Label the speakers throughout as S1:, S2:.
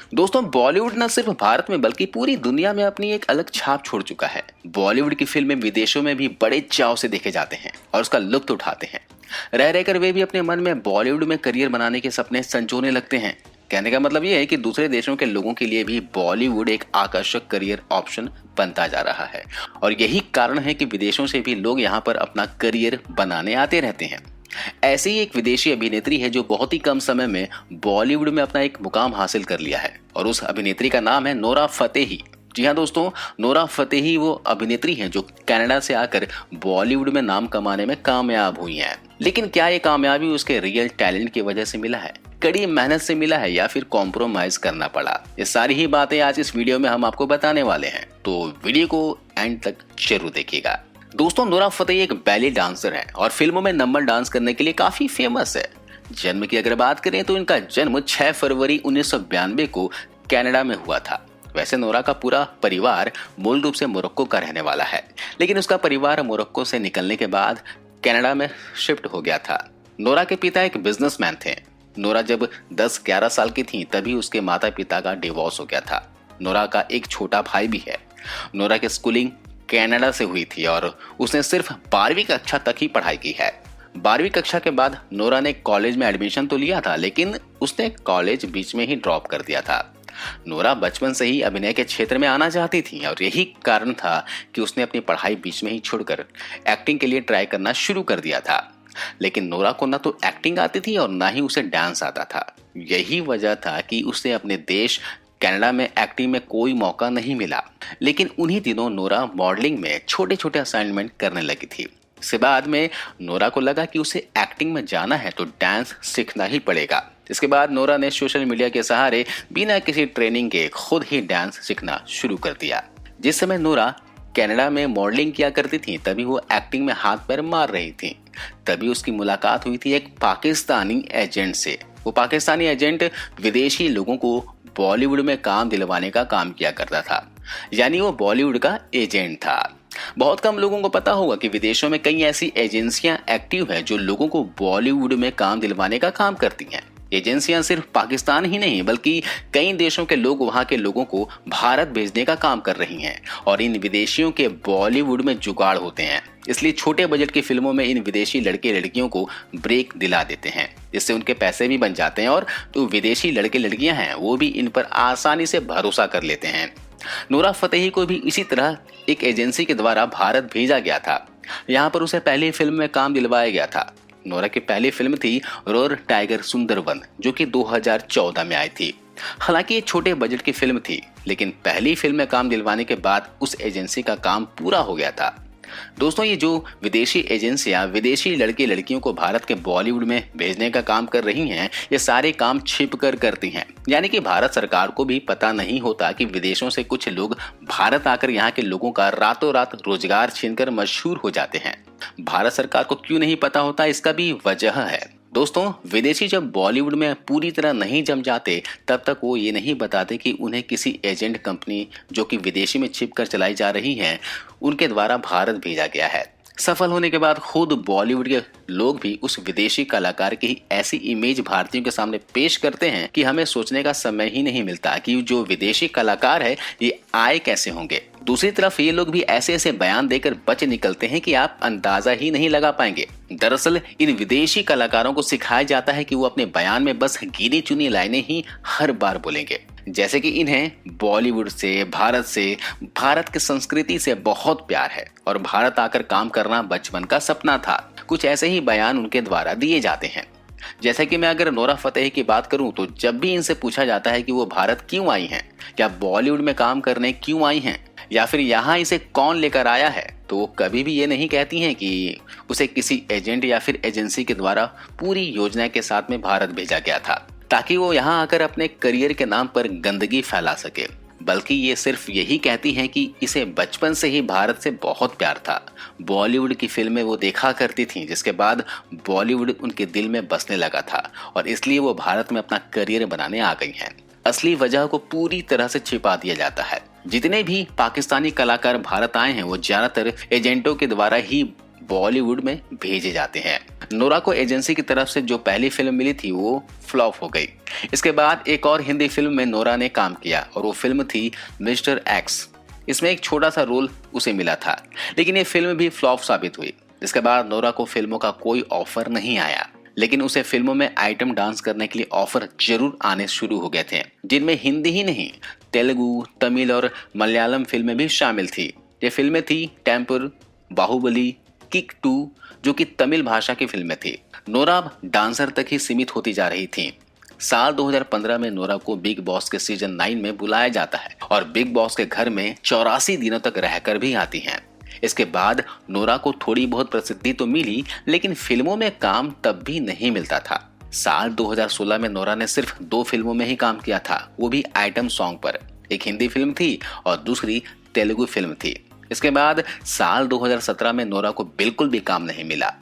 S1: दोस्तों, बॉलीवुड न सिर्फ भारत में बल्कि पूरी दुनिया में अपनी एक अलग छाप छोड़ चुका है। बॉलीवुड की फिल्में विदेशों में भी बड़े चाव से देखे जाते हैं और उसका लुत्फ उठाते हैं। रह रहकर वे भी अपने मन में बॉलीवुड में करियर बनाने के सपने संजोने लगते हैं। कहने का मतलब ये है कि दूसरे देशों के लोगों के लिए भी बॉलीवुड एक आकर्षक करियर ऑप्शन बनता जा रहा है और यही कारण है कि विदेशों से भी लोग यहाँ पर अपना करियर बनाने आते रहते हैं। ऐसी ही एक विदेशी अभिनेत्री है जो बहुत ही कम समय में बॉलीवुड में अपना एक मुकाम हासिल कर लिया है और उस अभिनेत्री का नाम है नोरा फतेही। जी हाँ दोस्तों, नोरा फतेही वो अभिनेत्री हैं जो कनाडा से आकर बॉलीवुड में नाम कमाने में कामयाब हुई हैं। लेकिन क्या ये कामयाबी उसके रियल टैलेंट की वजह से मिला है, कड़ी मेहनत से मिला है या फिर कॉम्प्रोमाइज करना पड़ा? ये सारी ही बातें आज इस वीडियो में हम आपको बताने वाले हैं, तो वीडियो को एंड तक जरूर देखिएगा। दोस्तों, नोरा फतेही एक बैले डांसर है और फिल्मों में नंबर डांस करने के लिए काफी फेमस है। जन्म की अगर बात करें तो इनका जन्म 6 फरवरी 1992 को कनाडा में हुआ था। वैसे नोरा का पूरा परिवार मूल रूप से मोरक्को का रहने वाला है, लेकिन उसका परिवार मोरक्को से निकलने के बाद कनाडा में शिफ्ट हो गया था। नोरा के पिता एक बिजनेसमैन थे। नोरा जब 10-11 साल की थी तभी उसके माता पिता का डिवोर्स हो गया था। नोरा का एक छोटा भाई भी है। नोरा की स्कूलिंग कनाडा से हुई थी और उसने सिर्फ 12वीं कक्षा तक ही पढ़ाई की है। 12वीं कक्षा के बाद नोरा ने कॉलेज में एडमिशन तो लिया था, लेकिन उसने कॉलेज बीच में ही ड्रॉप कर दिया था। नोरा बचपन से ही अभिनय के क्षेत्र में आना चाहती थी और यही कारण था कि उसने अपनी पढ़ाई बीच में ही छोड़कर एक्टिंग के लिए ट्राई करना शुरू कर दिया था। लेकिन नोरा को ना तो एक्टिंग आती थी और ना ही उसे डांस आता था। यही वजह था कि उसे अपने देश कनाडा में एक्टिंग में कोई मौका नहीं मिला। लेकिन उन्हीं दिनों नोरा मॉडलिंग में छोटे छोटे असाइनमेंट करने लगी थी। इसके बाद में नोरा को लगा कि उसे एक्टिंग में जाना है तो डांस सीखना ही पड़ेगा। इसके बाद नोरा ने सोशल मीडिया के सहारे बिना किसी ट्रेनिंग के खुद ही डांस सीखना शुरू कर दिया। जिस समय नोरा कनाडा में मॉडलिंग किया करती थी तभी वो एक्टिंग में हाथ पैर मार रही थी। तभी उसकी मुलाकात हुई थी एक पाकिस्तानी एजेंट से। वो पाकिस्तानी एजेंट विदेशी लोगों को बॉलीवुड में काम दिलवाने का काम किया करता था, यानी वो बॉलीवुड का एजेंट था। बहुत कम लोगों को पता होगा कि विदेशों में कई ऐसी एजेंसियां एक्टिव हैं जो लोगों को बॉलीवुड में काम दिलवाने का काम करती हैं। एजेंसियां सिर्फ पाकिस्तान ही नहीं बल्कि कई देशों के लोग वहां के लोगों को भारत भेजने का काम कर रही हैं और इन विदेशियों के बॉलीवुड में जुगाड़ होते हैं। इसलिए छोटे बजट की फिल्मों में इन विदेशी लड़के लड़कियों को ब्रेक दिला देते हैं, जिससे उनके पैसे भी बन जाते हैं और जो विदेशी लड़के लड़कियां हैं वो भी इन पर आसानी से भरोसा कर लेते हैं। नोरा फतेही को भी इसी तरह एक एजेंसी के द्वारा भारत भेजा गया था। यहाँ पर उसे पहली फिल्म में काम दिलवाया गया था। नोरा की पहली फिल्म थी रोर टाइगर सुंदरवन, जो कि 2014 में आई थी। हालांकि ये छोटे बजट की फिल्म थी, लेकिन पहली फिल्म में काम दिलवाने के बाद उस एजेंसी का काम पूरा हो गया था। दोस्तों, ये जो विदेशी एजेंसियां विदेशी लड़के लड़कियों को भारत के बॉलीवुड में भेजने का काम कर रही हैं, ये सारे काम छिप कर करती हैं। यानी कि भारत सरकार को भी पता नहीं होता कि विदेशों से कुछ लोग भारत आकर यहाँ के लोगों का रातों रात रोजगार छीनकर मशहूर हो जाते हैं। भारत सरकार को क्यों नहीं पता होता, इसका भी वजह है। दोस्तों, विदेशी जब बॉलीवुड में पूरी तरह नहीं जम जाते तब तक वो ये नहीं बताते कि उन्हें किसी एजेंट कंपनी जो कि विदेशी में छिप कर चलाई जा रही है उनके द्वारा भारत भेजा गया है। सफल होने के बाद खुद बॉलीवुड के लोग भी उस विदेशी कलाकार की ऐसी इमेज भारतीयों के सामने पेश करते हैं कि हमें सोचने का समय ही नहीं मिलता कि जो विदेशी कलाकार है ये आए कैसे होंगे। दूसरी तरफ ये लोग भी ऐसे ऐसे बयान देकर बच निकलते हैं कि आप अंदाजा ही नहीं लगा पाएंगे। दरअसल इन विदेशी कलाकारों को सिखाया जाता है कि वो अपने बयान में बस गिनी चुनी लाइनें ही हर बार बोलेंगे, जैसे कि इन्हें बॉलीवुड से, भारत की संस्कृति से बहुत प्यार है और भारत आकर काम करना बचपन का सपना था। कुछ ऐसे ही बयान उनके द्वारा दिए जाते हैं। जैसे कि मैं अगर नोरा फतेही की बात करूं तो जब भी इनसे पूछा जाता है कि वो भारत क्यों आई हैं, या बॉलीवुड में काम करने क्यों आई हैं, या फिर यहाँ इसे कौन लेकर आया है, तो वो कभी भी ये नहीं कहती हैं कि उसे किसी एजेंट या फिर एजेंसी के द्वारा पूरी योजना के साथ में भारत भेजा गया था ताकि वो यहाँ आकर अपने करियर के नाम पर गंदगी फैला सके, बल्कि ये सिर्फ यही कहती हैं कि इसे बचपन से ही भारत से बहुत प्यार था। बॉलीवुड की फिल्में वो देखा करती थीं, जिसके बाद बॉलीवुड उनके दिल में बसने लगा था और इसलिए वो भारत में अपना करियर बनाने आ गई हैं। असली वजह को पूरी तरह से छिपा दिया जाता है। जितने भी पाकिस्तानी कलाकार भारत आए हैं वो ज्यादातर एजेंटों के द्वारा ही बॉलीवुड में भेजे जाते हैं। नोरा को एजेंसी की तरफ से जो पहली फिल्म मिली थी वो फ्लॉप हो गई। इसके बाद एक और हिंदी फिल्म में नोरा ने काम किया और वो फिल्म थी मिस्टर एक्स। इसमें एक छोटा सा रोल उसे मिला था, लेकिन ये फिल्म भी फ्लॉप साबित हुई। इसके बाद नोरा को फिल्मों का कोई ऑफर नहीं आया, लेकिन उसे फिल्मों में आइटम डांस करने के लिए ऑफर जरूर आने शुरू हो गए थे, जिनमें हिंदी ही नहीं तेलुगु, तमिल और मलयालम फिल्में भी शामिल थी। ये फिल्में थी टेम्पर, बाहुबली, किक 2 जो कि तमिल भाषा की फिल्में थी। नोरा डांसर तक ही सीमित होती जा रही थी। साल 2015 में नोरा को बिग बॉस के सीजन 9 में बुलाया जाता है और बिग बॉस के घर में 84 दिनों तक रहकर भी आती हैं। इसके बाद नोरा को थोड़ी बहुत प्रसिद्धि तो मिली, लेकिन फिल्मों में काम तब भी नहीं मिलता था। साल 2016 में नोरा ने सिर्फ 2 फिल्मों में ही काम किया था, वो भी आइटम सॉन्ग पर। एक हिंदी फिल्म थी और दूसरी तेलुगु फिल्म थी। इसके बाद साल 2017 में नोरा को बिल्कुल भी काम नहीं मिला।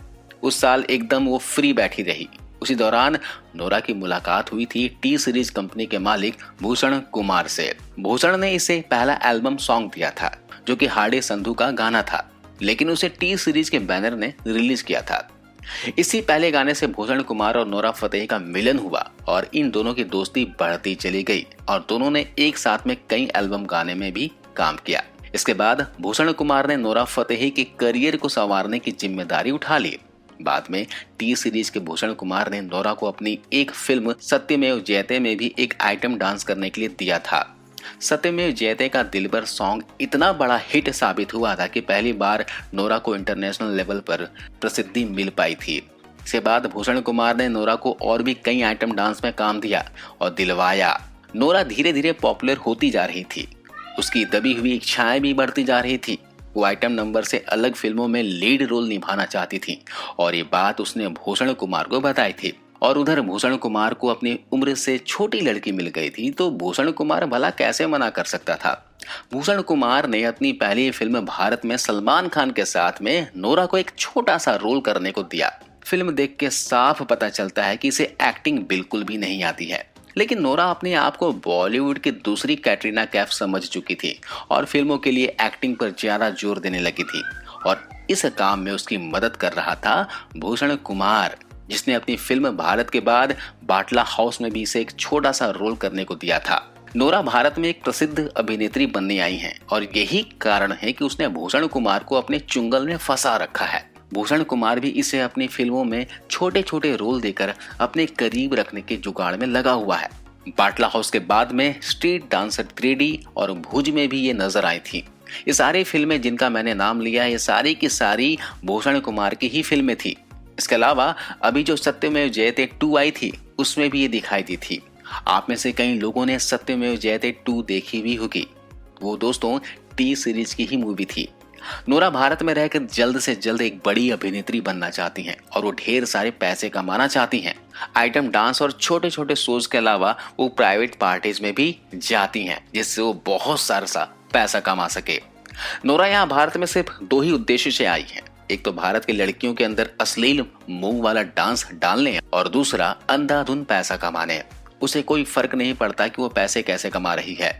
S1: उस साल एकदम वो फ्री बैठी रही। उसी दौरान नोरा की मुलाकात हुई थी टी सीरीज कंपनी के मालिक भूषण कुमार से। भूषण ने इसे पहला एल्बम सॉन्ग दिया था, जो कि हार्डे संधू का गाना था, लेकिन उसे टी सीरीज के बैनर ने रिलीज किया था। इसी पहले गाने से भूषण कुमार और नोरा फतेही का मिलन हुआ और इन दोनों की दोस्ती बढ़ती चली गई और दोनों ने एक साथ में कई एल्बम गाने में भी काम किया। इसके बाद भूषण कुमार ने नोरा फतेही के करियर को संवारने की जिम्मेदारी उठा ली। बाद में टी सीरीज के भूषण कुमार ने नोरा को अपनी एक फिल्म सत्यमेव जयते में भी एक आइटम डांस करने के लिए दिया था। सत्यमेव जयते का दिलबर सॉन्ग इतना बड़ा हिट साबित हुआ था कि पहली बार नोरा को इंटरनेशनल लेवल पर प्रसिद्धि मिल पाई थी। इसके बाद भूषण कुमार ने नोरा को और भी कई आइटम डांस में काम दिया और दिलवाया। नोरा धीरे धीरे पॉपुलर होती जा रही थी। उसकी दबी हुई इच्छाएं भी बढ़ती जा रही थी। वो आइटम नंबर से अलग फिल्मों में लीड रोल निभाना चाहती थी और ये बात उसने भूषण कुमार को बताई थी। और उधर भूषण कुमार को अपनी उम्र से छोटी लड़की मिल गई थी, तो भूषण कुमार भला कैसे मना कर सकता था। भूषण कुमार ने अपनी पहली फिल्म भारत में सलमान खान के साथ में नोरा को एक छोटा सा रोल करने को दिया। फिल्म देख के साफ पता चलता है कि इसे एक्टिंग बिल्कुल भी नहीं आती है, लेकिन नोरा अपने आप को बॉलीवुड की दूसरी कैटरीना कैफ समझ चुकी थी और फिल्मों के लिए एक्टिंग पर ज्यादा जोर देने लगी थी। और इस काम में उसकी मदद कर रहा था भूषण कुमार, जिसने अपनी फिल्म भारत के बाद बाटला हाउस में भी इसे एक छोटा सा रोल करने को दिया था। नोरा भारत में एक प्रसिद्ध अभिनेत्री बनने आई हैं और यही कारण है कि उसने भूषण कुमार को अपने चुंगल में फंसा रखा है। भूषण कुमार भी इसे अपनी फिल्मों में छोटे छोटे रोल देकर अपने करीब रखने के जुगाड़ में लगा हुआ है। बाटला हाउस के बाद में स्ट्रीट डांसर 3D और भुज में भी ये नजर आई थी। ये सारी फिल्में जिनका मैंने नाम लिया, ये सारी की सारी भूषण कुमार की ही फिल्में थी। इसके अलावा अभी जो सत्यमेव जयते 2 आई थी, उसमें भी ये दिखाई दी थी। आप में से कई लोगों ने सत्यमेव जयते 2 देखी भी होगी। वो दोस्तों टी सीरीज की ही मूवी थी। नोरा भारत में रहकर जल्द से जल्द एक बड़ी अभिनेत्री बनना चाहती हैं और वो ढेर सारे पैसे कमाना चाहती हैं। आइटम डांस और छोटे छोटे शोज के अलावा वो प्राइवेट पार्टीज में भी जाती हैं, जिससे वो बहुत सारा पैसा कमा सके। नोरा यहाँ भारत में सिर्फ 2 ही उद्देश्य से आई है। एक तो भारत की लड़कियों के अंदर अश्लील मुंह वाला डांस डालने और दूसरा अंधाधुंध पैसा कमाने। उसे कोई फर्क नहीं पड़ता कि वो पैसे कैसे कमा रही है।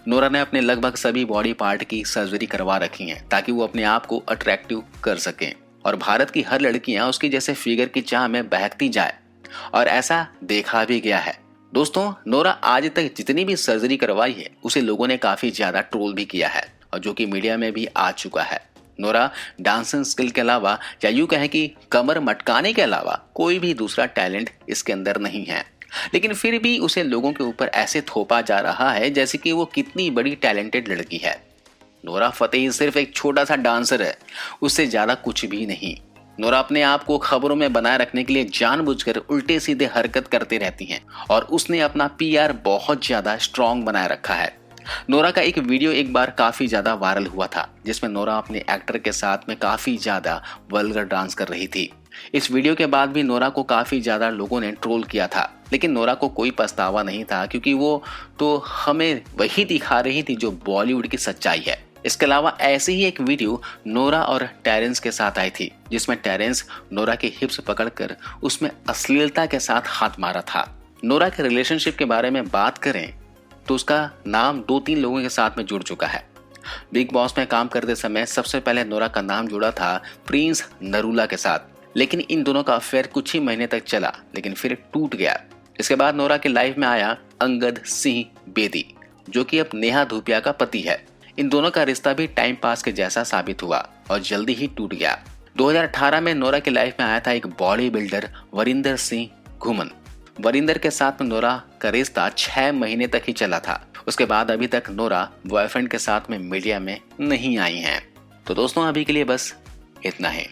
S1: नोरा ने अपने लगभग सभी बॉडी पार्ट की सर्जरी करवा रखी है ताकि वो अपने आप को अट्रैक्टिव कर सके और भारत की हर लड़कियां उसकी जैसे फिगर की चाह में बहकती जाए, और ऐसा देखा भी गया है। दोस्तों नोरा आज तक जितनी भी सर्जरी करवाई है उसे लोगों ने काफी ज्यादा ट्रोल भी किया है और जो कि मीडिया में भी आ चुका है। नोरा डांसिंग स्किल के अलावा या यूं कहें कि कमर मटकाने के अलावा कोई भी दूसरा टैलेंट इसके अंदर नहीं है, लेकिन फिर भी उसे लोगों के ऊपर ऐसे थोपा जा रहा है जैसे कि वो कितनी बड़ी टैलेंटेड लड़की है। नोरा फतेही सिर्फ एक छोटा सा डांसर है, उससे ज्यादा कुछ भी नहीं। नोरा अपने आप को खबरों में बनाए रखने के लिए जानबूझकर उल्टे सीधे हरकत करती रहती हैं और उसने अपना PR बहुत ज्यादा स्ट्रॉन्ग बनाए रखा है। नोरा का एक वीडियो एक बार काफी ज्यादा वायरल हुआ था, जिसमें नोरा अपने एक्टर के साथ में काफी ज्यादा वल्गर डांस कर रही थी। इस वीडियो के बाद भी नोरा को काफी ज्यादा लोगों ने ट्रोल किया था, लेकिन नोरा को कोई पछतावा नहीं था क्योंकि वो तो हमें वही दिखा रही थी जो बॉलीवुड की सच्चाई है। इसके अलावा ऐसे ही एक वीडियो नोरा और टेरेंस के साथ आई थी, जिसमें टेरेंस नोरा के हिप्स पकड़कर उसमें अश्लीलता के साथ हाथ मारा था। नोरा के रिलेशनशिप के बारे में बात करें तो उसका नाम 2-3 लोगों के साथ में जुड़ चुका है। बिग बॉस में काम करते समय सबसे पहले नोरा का नाम जुड़ा था प्रिंस नरूला के साथ, लेकिन इन दोनों का अफेयर कुछ ही महीने तक चला, लेकिन फिर टूट गया। इसके बाद नोरा की लाइफ में आया अंगद सिंह बेदी, जो कि अब नेहा धूपिया का पति है। इन दोनों का रिश्ता भी टाइम पास के जैसा साबित हुआ और जल्दी ही टूट गया। 2018 में नोरा की लाइफ में आया था एक बॉडी बिल्डर वरिंदर सिंह घुमन। वरिंदर के साथ में नोरा का रिश्ता 6 महीने तक ही चला था। उसके बाद अभी तक नोरा बॉयफ्रेंड के साथ में मीडिया में नहीं आई हैं। तो दोस्तों, अभी के लिए बस इतना ही।